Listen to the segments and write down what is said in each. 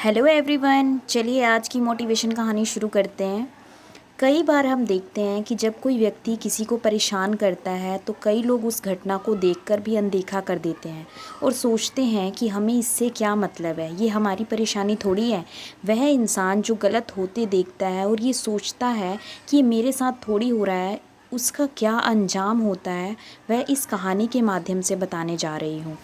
Hello everyone, चलिए आज की मोटिवेशन कहानी शुरू करते हैं। कई बार हम देखते हैं कि जब कोई व्यक्ति किसी को परेशान करता है तो कई लोग उस घटना को देखकर भी अनदेखा कर देते हैं और सोचते हैं कि हमें इससे क्या मतलब है, ये हमारी परेशानी थोड़ी है। वह इंसान जो गलत होते देखता है और ये सोचता है कि ये मेरे साथ थोड़ी हो रहा है, उसका क्या अंजाम होता है, वह इस कहानी के माध्यम से बताने जा रही हूँ।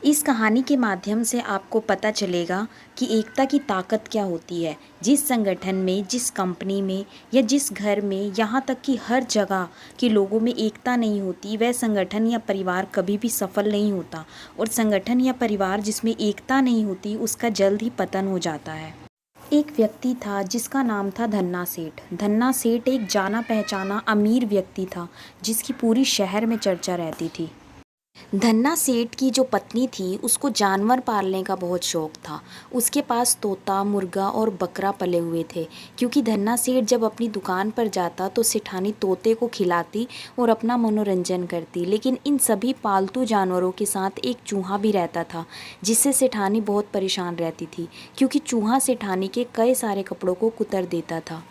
इस कहानी के माध्यम से आपको पता चलेगा कि एकता की ताकत क्या होती है। जिस संगठन में, जिस कंपनी में या जिस घर में, यहाँ तक कि हर जगह के लोगों में एकता नहीं होती, वह संगठन या परिवार कभी भी सफल नहीं होता। और संगठन या परिवार जिसमें एकता नहीं होती, उसका जल्द ही पतन हो जाता है। एक व्यक्ति था जिसका नाम था धन्ना सेठ। धन्ना सेठ एक जाना पहचाना अमीर व्यक्ति था जिसकी पूरी शहर में चर्चा रहती थी। धन्ना सेठ की जो पत्नी थी उसको जानवर पालने का बहुत शौक था। उसके पास तोता, मुर्गा और बकरा पले हुए थे। क्योंकि धन्ना सेठ जब अपनी दुकान पर जाता तो सेठानी तोते को खिलाती और अपना मनोरंजन करती। लेकिन इन सभी पालतू जानवरों के साथ एक चूहा भी रहता था जिससे सेठानी बहुत परेशान रहती थी, क्योंकि चूहा सेठानी के कई सारे कपड़ों को कुतर देता था।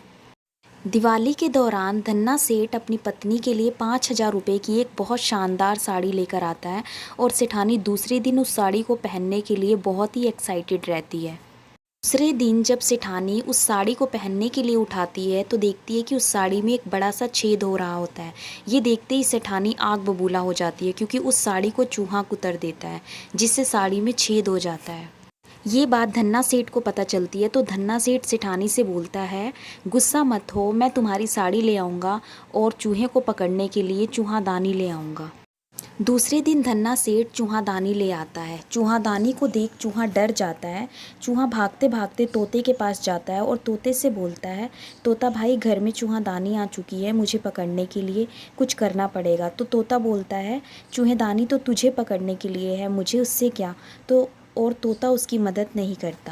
दिवाली के दौरान धन्ना सेठ अपनी पत्नी के लिए 5,000 रुपये की एक बहुत शानदार साड़ी लेकर आता है और सेठानी दूसरे दिन उस साड़ी को पहनने के लिए बहुत ही एक्साइटेड रहती है। दूसरे दिन जब सेठानी उस साड़ी को पहनने के लिए उठाती है तो देखती है कि उस साड़ी में एक बड़ा सा छेद हो रहा होता है। ये देखते ही सेठानी आग बबूला हो जाती है, क्योंकि उस साड़ी को चूहा कुतर देता है जिससे साड़ी में छेद हो जाता है। ये बात धन्ना सेठ को पता चलती है तो धन्ना सेठ सेठानी से बोलता है, गुस्सा मत हो, मैं तुम्हारी साड़ी ले आऊँगा और चूहे को पकड़ने के लिए चूहादानी ले आऊँगा। दूसरे दिन धन्ना सेठ चूहादानी ले आता है। चूहादानी को देख चूहा डर जाता है। चूहा भागते भागते तोते के पास जाता है और तोते से बोलता है, तोता भाई, घर में चूहादानी आ चुकी है, मुझे पकड़ने के लिए कुछ करना पड़ेगा। तो तोता बोलता है, चूहेदानी तो तुझे पकड़ने के लिए है, मुझे उससे क्या। और तोता उसकी मदद नहीं करता।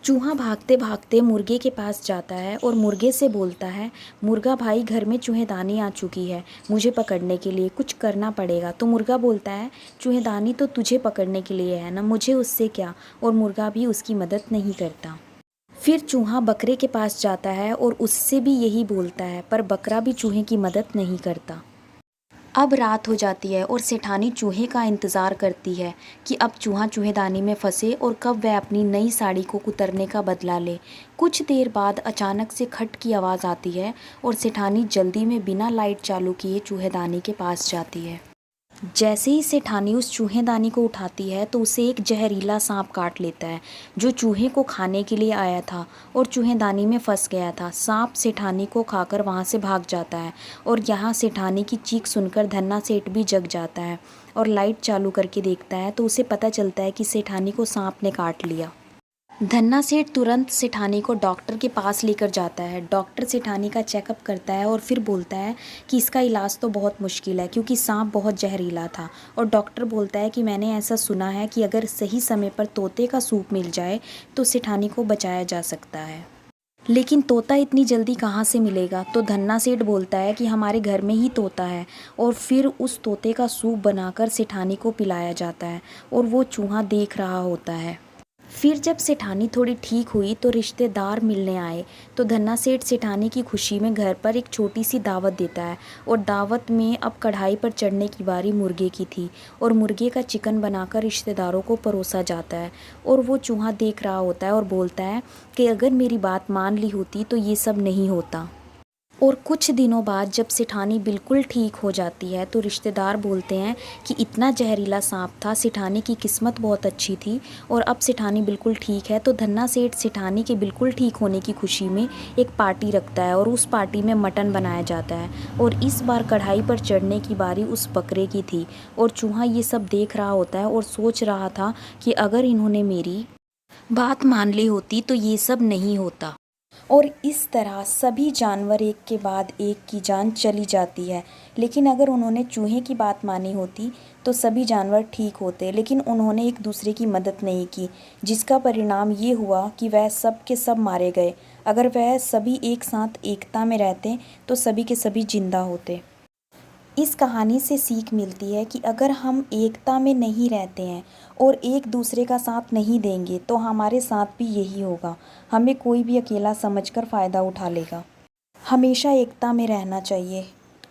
चूहा भागते भागते मुर्गे के पास जाता है और मुर्गे से बोलता है, मुर्गा भाई, घर में चूहेदानी आ चुकी है, मुझे पकड़ने के लिए कुछ करना पड़ेगा। तो मुर्गा बोलता है, चूहेदानी तो तुझे पकड़ने के लिए है ना, मुझे उससे क्या। और मुर्गा भी उसकी मदद नहीं करता। फिर चूहा बकरे के पास जाता है और उससे भी यही बोलता है, पर बकरा भी चूहे की मदद नहीं करता। अब रात हो जाती है और सेठानी चूहे का इंतज़ार करती है कि अब चूहा चूहेदानी में फंसे और कब वह अपनी नई साड़ी को कुतरने का बदला ले। कुछ देर बाद अचानक से खट की आवाज़ आती है और सेठानी जल्दी में बिना लाइट चालू किए चूहेदानी के पास जाती है। जैसे ही सेठानी उस चूहेदानी को उठाती है तो उसे एक जहरीला सांप काट लेता है जो चूहे को खाने के लिए आया था और चूहेदानी में फंस गया था। सांप सेठानी को खाकर वहाँ से भाग जाता है और यहाँ सेठानी की चीख सुनकर धन्ना सेठ भी जग जाता है और लाइट चालू करके देखता है तो उसे पता चलता है कि सेठानी को सांप ने काट लिया। धन्ना सेठ तुरंत सेठानी को डॉक्टर के पास लेकर जाता है। डॉक्टर सेठानी का चेकअप करता है और फिर बोलता है कि इसका इलाज तो बहुत मुश्किल है, क्योंकि सांप बहुत जहरीला था। और डॉक्टर बोलता है कि मैंने ऐसा सुना है कि अगर सही समय पर तोते का सूप मिल जाए तो सेठानी को बचाया जा सकता है। लेकिन तोता इतनी जल्दी कहाँ से मिलेगा। तो धन्ना सेठ बोलता है कि हमारे घर में ही तोता है। और फिर उस तोते का सूप बनाकर सेठानी को पिलाया जाता है और वो चूहा देख रहा होता है। फिर जब सेठानी थोड़ी ठीक हुई तो रिश्तेदार मिलने आए। तो धन्ना सेठ सेठानी की खुशी में घर पर एक छोटी सी दावत देता है और दावत में अब कढ़ाई पर चढ़ने की बारी मुर्गे की थी और मुर्गे का चिकन बनाकर रिश्तेदारों को परोसा जाता है। और वो चूहा देख रहा होता है और बोलता है कि अगर मेरी बात मान ली होती तो ये सब नहीं होता। और कुछ दिनों बाद जब सेठानी बिल्कुल ठीक हो जाती है तो रिश्तेदार बोलते हैं कि इतना जहरीला सांप था, सेठानी की किस्मत बहुत अच्छी थी और अब सेठानी बिल्कुल ठीक है। तो धन्ना सेठ सेठानी के बिल्कुल ठीक होने की खुशी में एक पार्टी रखता है और उस पार्टी में मटन बनाया जाता है और इस बार कढ़ाई पर चढ़ने की बारी उस बकरे की थी। और चूहा ये सब देख रहा होता है और सोच रहा था कि अगर इन्होंने मेरी बात मान ली होती तो ये सब नहीं होता। और इस तरह सभी जानवर एक के बाद एक की जान चली जाती है। लेकिन अगर उन्होंने चूहे की बात मानी होती तो सभी जानवर ठीक होते, लेकिन उन्होंने एक दूसरे की मदद नहीं की, जिसका परिणाम ये हुआ कि वह सब के सब मारे गए। अगर वह सभी एक साथ एकता में रहते तो सभी के सभी जिंदा होते। इस कहानी से सीख मिलती है कि अगर हम एकता में नहीं रहते हैं और एक दूसरे का साथ नहीं देंगे तो हमारे साथ भी यही होगा। हमें कोई भी अकेला समझकर फ़ायदा उठा लेगा। हमेशा एकता में रहना चाहिए।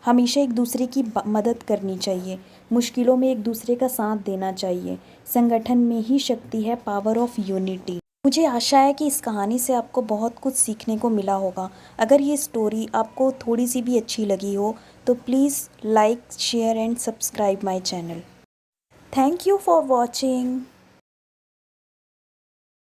हमेशा एक दूसरे की मदद करनी चाहिए। मुश्किलों में एक दूसरे का साथ देना चाहिए। संगठन में ही शक्ति है, पावर ऑफ यूनिटी। मुझे आशा है कि इस कहानी से आपको बहुत कुछ सीखने को मिला होगा। अगर ये स्टोरी आपको थोड़ी सी भी अच्छी लगी हो तो please like, share and subscribe my channel. Thank you for watching.